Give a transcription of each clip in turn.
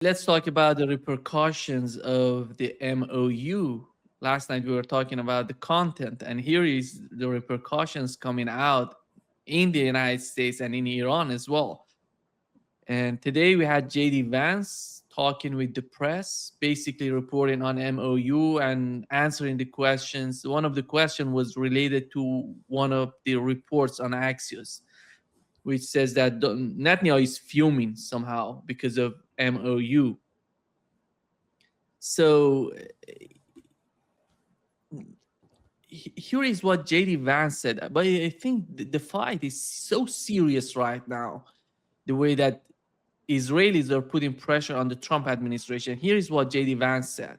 Let's talk about the repercussions of the MOU. Last night we were talking about the content, and here is the repercussions coming out in the United States and in Iran as well. And today we had JD Vance talking with the press, basically reporting on MOU and answering the questions. One of the questions was related to one of the reports on Axios, which says that Netanyahu is fuming somehow because of MOU. So here is what JD Vance said. But I think the fight is so serious right now, the way that Israelis are putting pressure on the Trump administration. Here is what JD Vance said.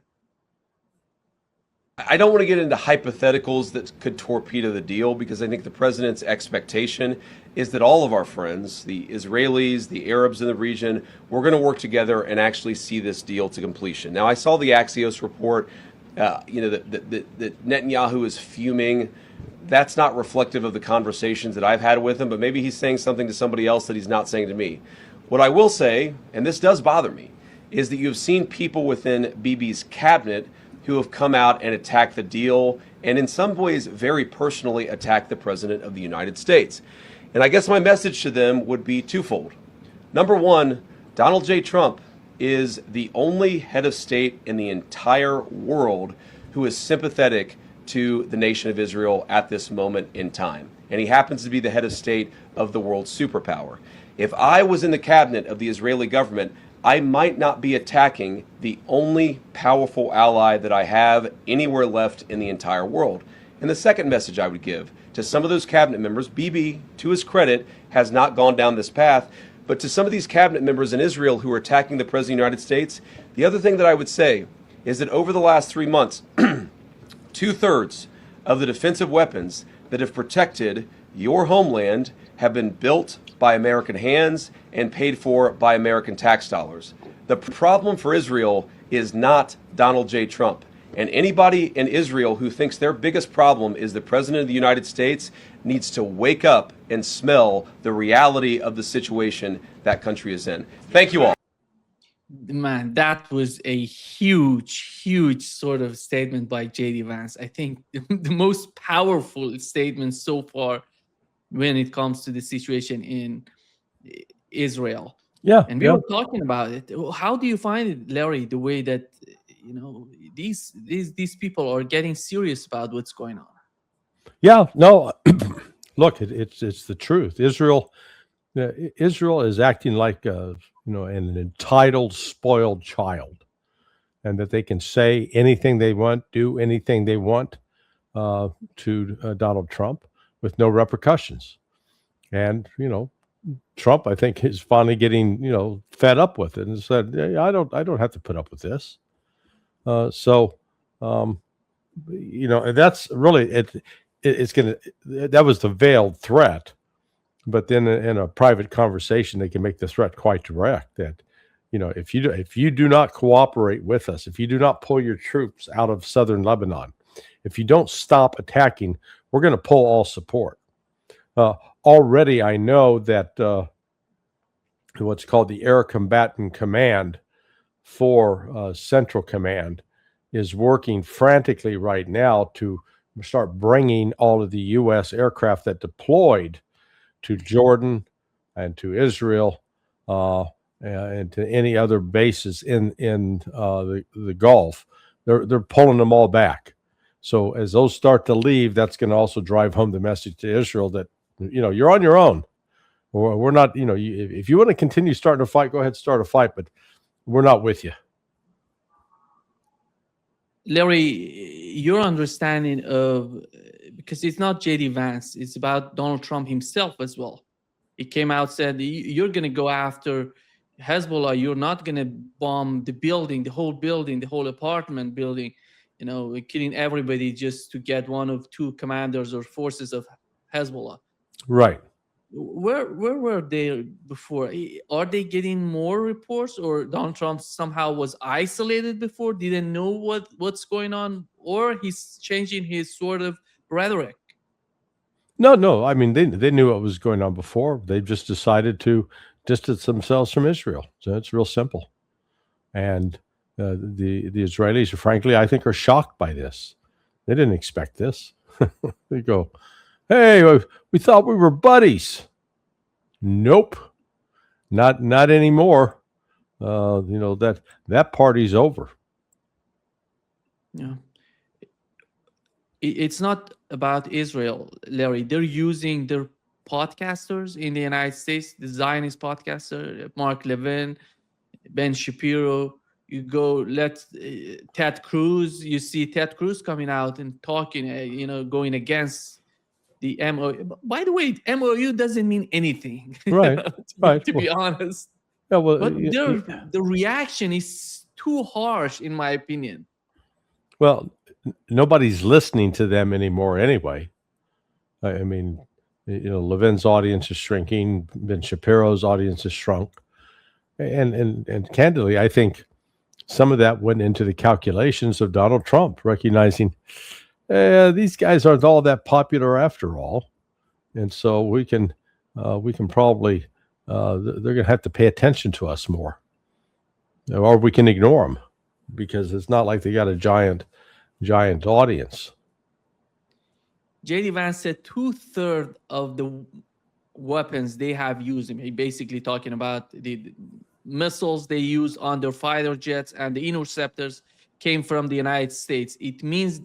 I don't want to get into hypotheticals that could torpedo the deal because I think the president's expectation is that all of our friends, the Israelis, the Arabs in the region, we're going to work together and actually see this deal to completion. Now, I saw the Axios report, that Netanyahu is fuming. That's not reflective of the conversations that I've had with him, but maybe he's saying something to somebody else that he's not saying to me. What I will say, and this does bother me, is that you've seen people within Bibi's cabinet who have come out and attacked the deal and in some ways very personally attacked the President of the United States. And I guess my message to them would be twofold. Number one, Donald J. Trump is the only head of state in the entire world who is sympathetic to the nation of Israel at this moment in time. And he happens to be the head of state of the world's superpower. If I was in the cabinet of the Israeli government, I might not be attacking the only powerful ally that I have anywhere left in the entire world. And the second message I would give to some of those cabinet members, Bibi, to his credit, has not gone down this path, but to some of these cabinet members in Israel who are attacking the President of the United States, the other thing that I would say is that over the last 3 months, 2/3 of the defensive weapons that have protected your homeland have been built by American hands and paid for by American tax dollars. The problem for Israel is not Donald J. Trump. And anybody in Israel who thinks their biggest problem is the President of the United States needs to wake up and smell the reality of the situation that country is in. Thank you all. Man, that was a huge, huge sort of statement by JD Vance. I think the most powerful statement so far when it comes to the situation in Israel. Yeah. And we were talking about it. How do you find it, Larry, the way that these people are getting serious about what's going on? Yeah, no, look, it's the truth. Israel is acting like an entitled, spoiled child, and that they can say anything they want, do anything they want to Donald Trump with no repercussions. And Trump, I think, is finally getting fed up with it and said, hey, I don't have to put up with this. And that's really it. It's gonna. That was the veiled threat, but then in a private conversation, they can make the threat quite direct. That if you do not cooperate with us, if you do not pull your troops out of southern Lebanon, if you don't stop attacking, we're going to pull all support. Already, I know that what's called the Air Combatant Command for Central Command is working frantically right now to start bringing all of the U.S. aircraft that deployed to Jordan and to Israel and to any other bases in the Gulf. They're pulling them all back. So as those start to leave, that's going to also drive home the message to Israel that you're on your own. Or we're not. If you want to continue starting a fight, go ahead, start a fight, but we're not with you. Larry, your understanding of, because it's not JD Vance, it's about Donald Trump himself as well. He came out, said, you're going to go after Hezbollah. You're not going to bomb the building, the whole apartment building, killing everybody just to get one of two commanders or forces of Hezbollah. Right. Where were they before? Are they getting more reports, or Donald Trump somehow was isolated before, didn't know what's going on, or he's changing his sort of rhetoric? No. I mean, they knew what was going on before. They just decided to distance themselves from Israel. So it's real simple. And the Israelis, frankly, I think, are shocked by this. They didn't expect this. They go, "Hey, we thought we were buddies." Nope, not anymore. That party's over. Yeah. It's not about Israel, Larry. They're using their podcasters in the United States, the Zionist podcaster, Mark Levin, Ben Shapiro. You go, Ted Cruz. You see Ted Cruz coming out and talking, going against the MOU. By the way, MOU doesn't mean anything, Right, right. to be honest. Yeah, well, But the reaction is too harsh, in my opinion. well, nobody's listening to them anymore anyway. I mean, Levin's audience is shrinking. Ben Shapiro's audience has shrunk. And candidly, I think some of that went into the calculations of Donald Trump, recognizing these guys aren't all that popular after all, and so we can probably they're going to have to pay attention to us more, or we can ignore them because it's not like they got a giant audience. JD Vance said 2/3 of the weapons they have used, basically talking about the missiles they use on their fighter jets and the interceptors, came from the United States. It means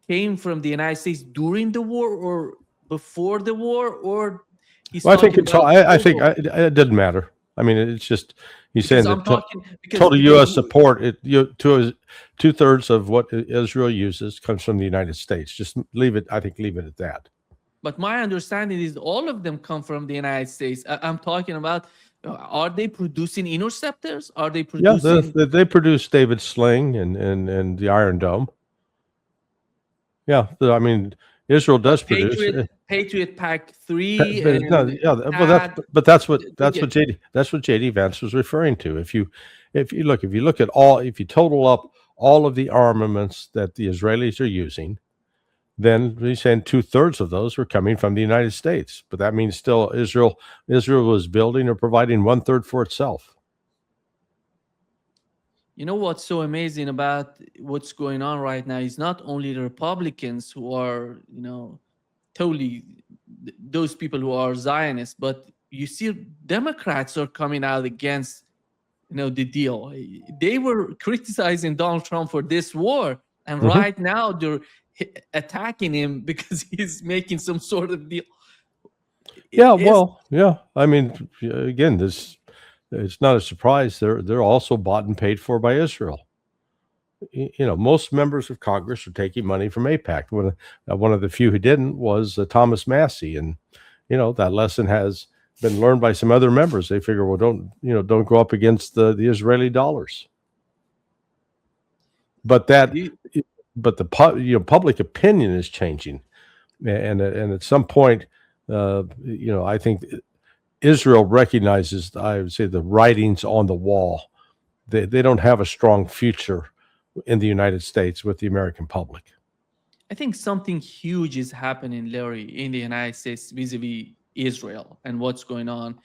came from the United States during the war or before the war, or I think it doesn't matter. I mean, it's just he's saying that total U.S. support. Two-thirds of what Israel uses comes from the United States. Just leave it. I think leave it at that. But my understanding is all of them come from the United States. I'm talking about. Are they producing interceptors? Are they producing? Yeah, they produce David Sling and the Iron Dome. Yeah, I mean, Israel does produce Patriot Pack 3. But that's what JD Vance was referring to. If you total up all of the armaments that the Israelis are using, then he's saying 2/3 of those were coming from the United States. But that means still Israel was building or providing 1/3 for itself. You know what's so amazing about what's going on right now is not only the Republicans who are, totally those people who are Zionists, but you see Democrats are coming out against, the deal. They were criticizing Donald Trump for this war, and right now they're attacking him because he's making some sort of deal. I mean, again, it's not a surprise. They're also bought and paid for by Israel. Most members of Congress are taking money from AIPAC. One of the few who didn't was Thomas Massey, and that lesson has been learned by some other members. They figure, well, don't go up against the Israeli dollars. But the public opinion is changing, and at some point, I think Israel recognizes, I would say, the writings on the wall. They don't have a strong future in the United States with the American public. I think something huge is happening, Larry, in the United States vis-a-vis Israel and what's going on,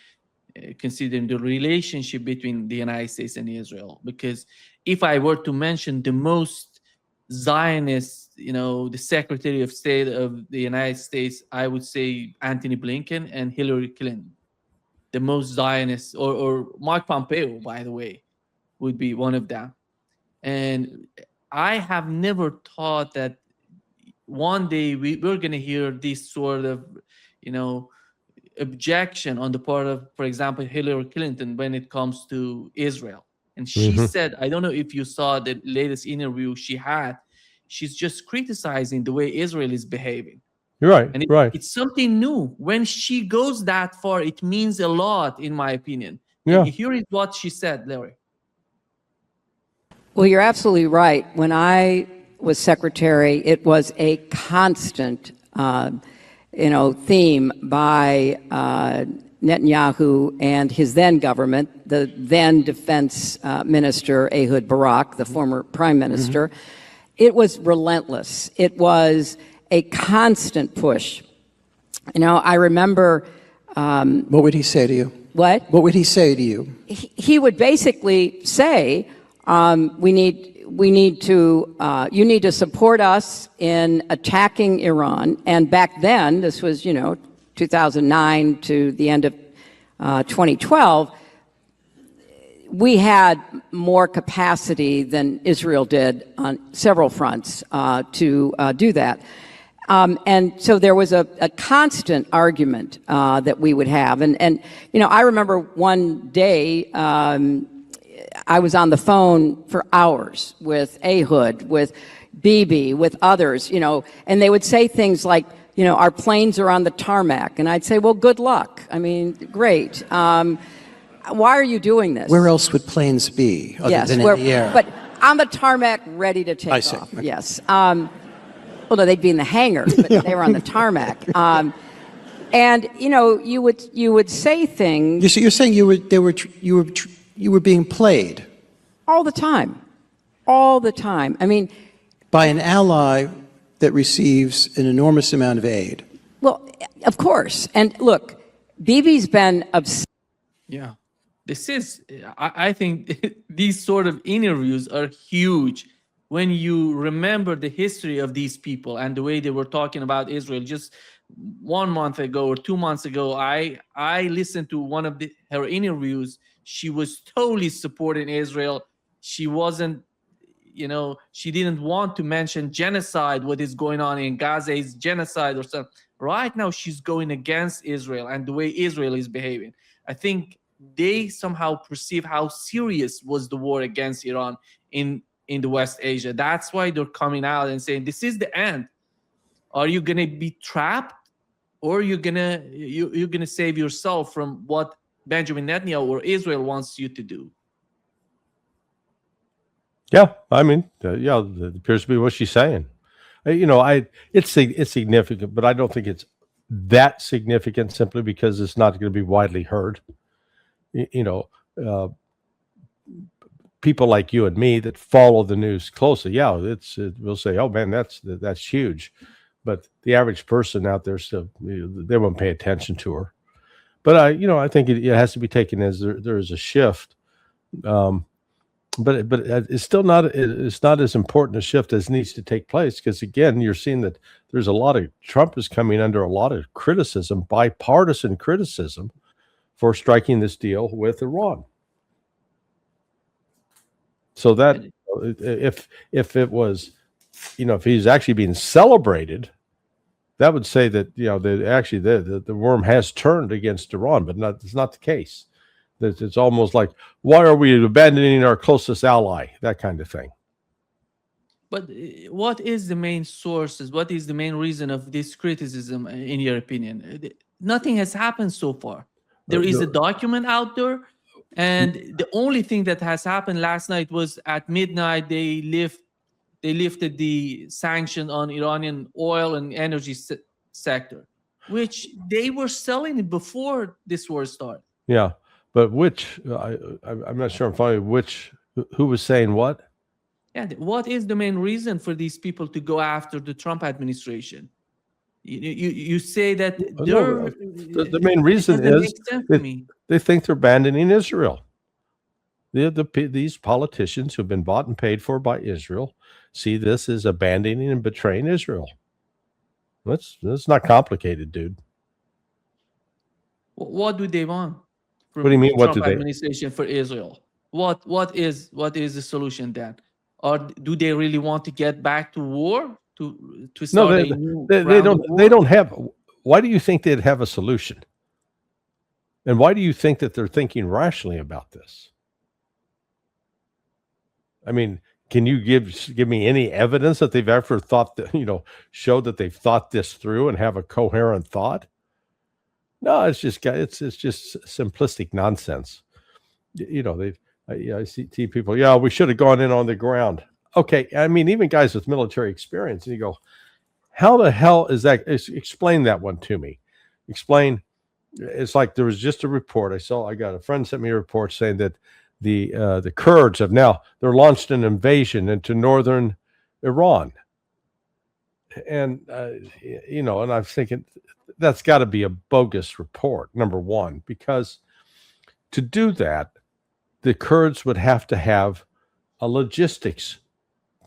considering the relationship between the United States and Israel. Because if I were to mention the most Zionist, the Secretary of State of the United States, I would say Antony Blinken and Hillary Clinton. The most Zionist, or Mark Pompeo, by the way, would be one of them. And I have never thought that one day we're going to hear this sort of, objection on the part of, for example, Hillary Clinton when it comes to Israel. And she said, I don't know if you saw the latest interview she had, she's just criticizing the way Israel is behaving. You're right. And it's something new. When she goes that far, it means a lot, in my opinion. Yeah. Here is what she said, Larry. Well, you're absolutely right. When I was secretary, it was a constant, theme by Netanyahu and his then government, the then defense minister, Ehud Barak, the former prime minister. It was relentless. It was a constant push. I remember... what would he say to you? What? What would he say to you? He would basically say, We need to, you need to support us in attacking Iran. And back then, this was, 2009 to the end of 2012, we had more capacity than Israel did on several fronts to do that. And so there was a constant argument that we would have. And I remember one day I was on the phone for hours with Ehud, with Bibi, with others, and they would say things like, our planes are on the tarmac. And I'd say, well, good luck. I mean, great. Why are you doing this? Where else would planes be other than in the air? But on the tarmac, ready to take off. Okay. Yes. Well, no, they'd be in the hangar, but they were on the tarmac. And you would say things. So you're saying you were being played all the time. I mean, by an ally that receives an enormous amount of aid. Well, of course. And look, Bibi's been obsessed. Yeah. This is, I think these sort of interviews are huge when you remember the history of these people and the way they were talking about Israel. Just 1 month ago or 2 months ago, I listened to one of her interviews. She was totally supporting Israel. She wasn't, she didn't want to mention genocide, what is going on in Gaza is genocide or something. Right now, she's going against Israel and the way Israel is behaving. I think they somehow perceive how serious was the war against Iran in the West Asia. That's why they're coming out and saying, this is the end. Are you going to be trapped, or you're going to save yourself from what Benjamin Netanyahu or Israel wants you to do? Yeah, I mean, it appears to be what she's saying. It's significant, but I don't think it's that significant simply because it's not going to be widely heard. People like you and me that follow the news closely, we'll say, oh man, that's huge, but the average person out there still, they won't pay attention to her. But I think it has to be taken as there is a shift, but it's still not. It's not as important a shift as needs to take place, because again, you're seeing that there's a lot of Trump is coming under a lot of criticism, bipartisan criticism, for striking this deal with Iran. So that if it was, if he's actually being celebrated, that would say that the worm has turned against Iran, but it's not the case. It's almost like, why are we abandoning our closest ally? That kind of thing. But what is the main sources? What is the main reason of this criticism, in your opinion? Nothing has happened so far. There is a document out there, and the only thing that has happened last night was at midnight they lifted the sanction on Iranian oil and energy sector, which they were selling it before this war started. Yeah, but I'm not sure I'm following who was saying what? Yeah, what is the main reason for these people to go after the Trump administration? You say that the main reason is they think they're abandoning Israel. These politicians who've been bought and paid for by Israel see this as abandoning and betraying Israel. That's not complicated, dude. What do they want? What do you mean? What do they? Administration for Israel. What is the solution then? Or do they really want to get back to war? To start they don't have. Why do you think they'd have a solution? And why do you think that they're thinking rationally about this? I mean, can you give me any evidence that they've ever thought that, show that they've thought this through and have a coherent thought? No, it's just simplistic nonsense. I see people. Yeah, we should have gone in on the ground. Okay, I mean, even guys with military experience, and you go, how the hell is that? Explain that one to me. Explain. It's like there was just a report I got a friend sent me a report saying that the Kurds have they're launched an invasion into northern Iran, and and I'm thinking that's got to be a bogus report, number one, because to do that, the Kurds would have to have a logistics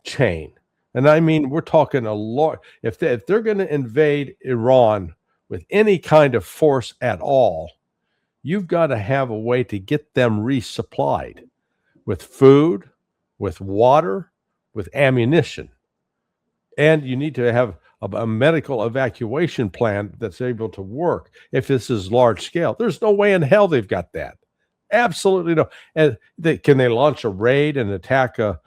chain. And I mean, we're talking a lot. If they're going to invade Iran with any kind of force at all, you've got to have a way to get them resupplied with food, with water, with ammunition. And you need to have a medical evacuation plan that's able to work if this is large scale. There's no way in hell they've got that. Absolutely no. And can they launch a raid and attack a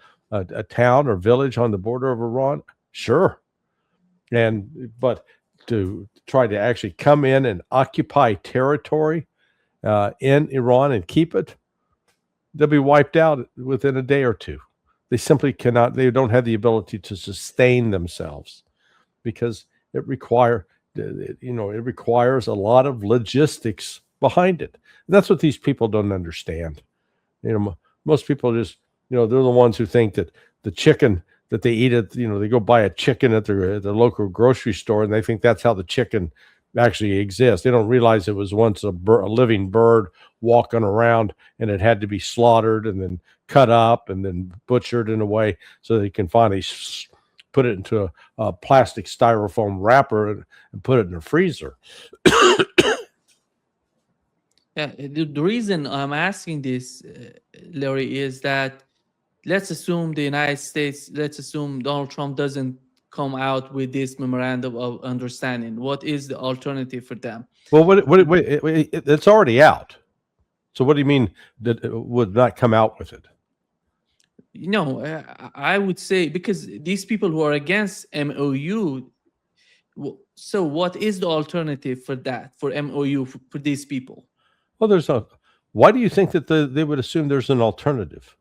town or village on the border of Iran? Sure. But to try to actually come in and occupy territory in Iran and keep it, they'll be wiped out within a day or two. They simply cannot. They don't have the ability to sustain themselves because it requires a lot of logistics behind it. And that's what these people don't understand. Most people just, they're the ones who think that the chicken that they eat they go buy a chicken at the local grocery store and they think that's how the chicken actually exists. They don't realize it was once a living bird walking around and it had to be slaughtered and then cut up and then butchered in a way so they can finally put it into a plastic styrofoam wrapper and put it in a freezer. Yeah, the reason I'm asking this, Larry, is that let's assume Donald Trump doesn't come out with this memorandum of understanding. What is the alternative for them? Well, it's already out. So what do you mean that it would not come out with it? I would say because these people who are against MOU, so what is the alternative for that, for MOU, for these people? Well, why do you think that they would assume there's an alternative?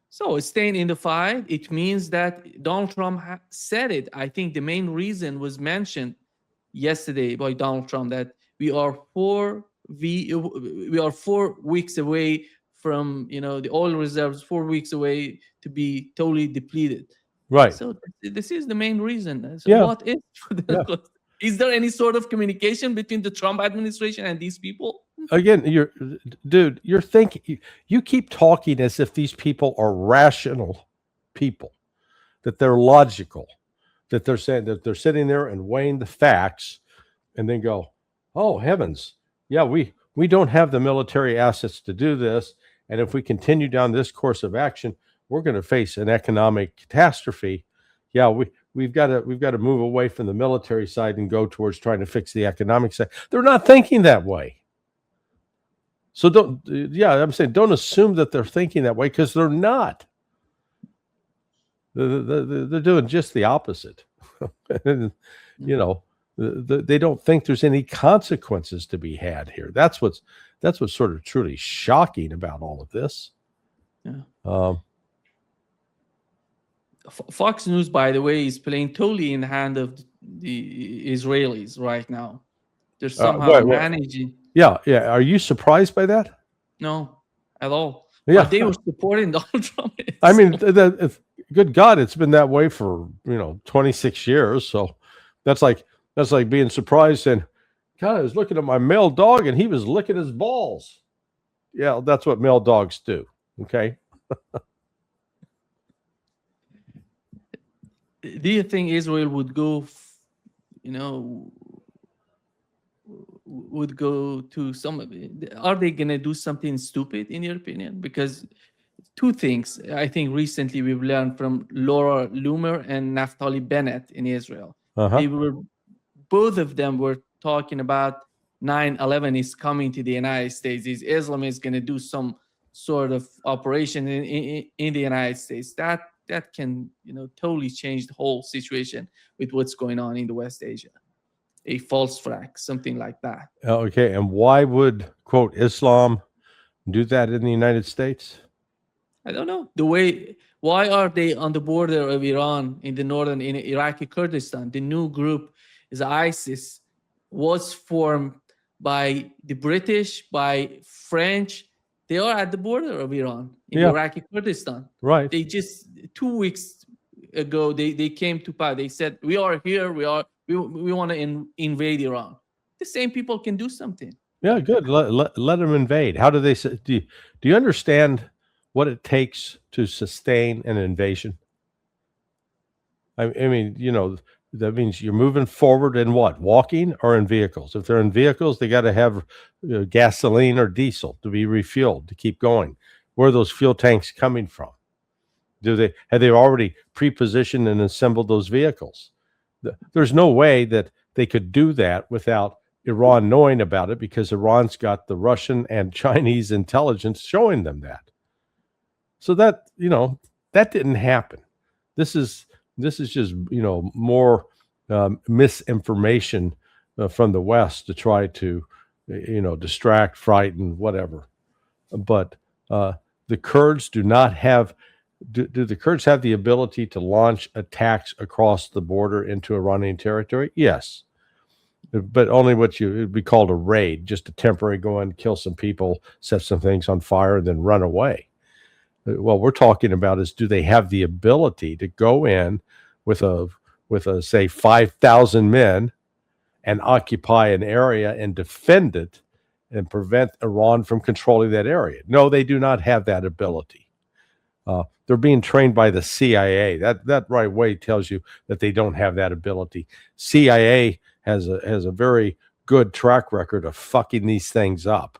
So staying in the fight, it means that Donald Trump said it. I think the main reason was mentioned yesterday by Donald Trump that we are 4 weeks away from the oil reserves, 4 weeks away to be totally depleted. Right. So this is the main reason. So yeah. What is is there any sort of communication between the Trump administration and these people? Again, you're thinking, you keep talking as if these people are rational people, that they're logical, that they're saying that they're sitting there and weighing the facts and then go, oh heavens, yeah, we don't have the military assets to do this. And if we continue down this course of action, we're going to face an economic catastrophe. Yeah, we've got to move away from the military side and go towards trying to fix the economic side. They're not thinking that way. So I'm saying don't assume that they're thinking that way because they're not. They're doing just the opposite. And, they don't think there's any consequences to be had here. That's what's sort of truly shocking about all of this. Yeah. Fox News, by the way, is playing totally in the hand of the Israelis right now. They're somehow managing. Yeah. Are you surprised by that? No, at all. Yeah, but they were supporting Donald Trump. I mean, good God, it's been that way for 26 years. So that's like being surprised and God, I was looking at my male dog and he was licking his balls. Yeah, that's what male dogs do. Okay. Do you think Israel would go, would go to are they going to do something stupid in your opinion? Because two things I think recently we've learned from Laura Loomer and Naftali Bennett in Israel. Both of them were talking about 9/11 is coming to the United States. Islam is going to do some sort of operation in the United States. That can totally change the whole situation with what's going on in the West Asia. A false flag, something like that. Okay, and why would quote Islam do that in the United States? I don't know. Why are they on the border of Iran in Iraqi Kurdistan? The new group is ISIS, was formed by the British, by French. They are at the border of Iran in Iraqi Kurdistan. Right. They just 2 weeks ago they came to power. They said we are here. We want to invade Iran. The same people can do something. Yeah, good. Let them invade. How do they say? Do you understand what it takes to sustain an invasion? I mean, that means you're moving forward in what? Walking or in vehicles? If they're in vehicles, they got to have gasoline or diesel to be refueled to keep going. Where are those fuel tanks coming from? Have they already pre-positioned and assembled those vehicles? There's no way that they could do that without Iran knowing about it, because Iran's got the Russian and Chinese intelligence showing them that. So that didn't happen. This is just more misinformation from the West to try to distract, frighten, whatever. But the Kurds do not have. Do the Kurds have the ability to launch attacks across the border into Iranian territory? Yes, but only what would be called a raid, just a temporary go in, kill some people, set some things on fire, and then run away. What we're talking about is, do they have the ability to go in with a say 5,000 men and occupy an area and defend it and prevent Iran from controlling that area? No, they do not have that ability. They're being trained by the CIA. That right away tells you that they don't have that ability. CIA has a very good track record of fucking these things up.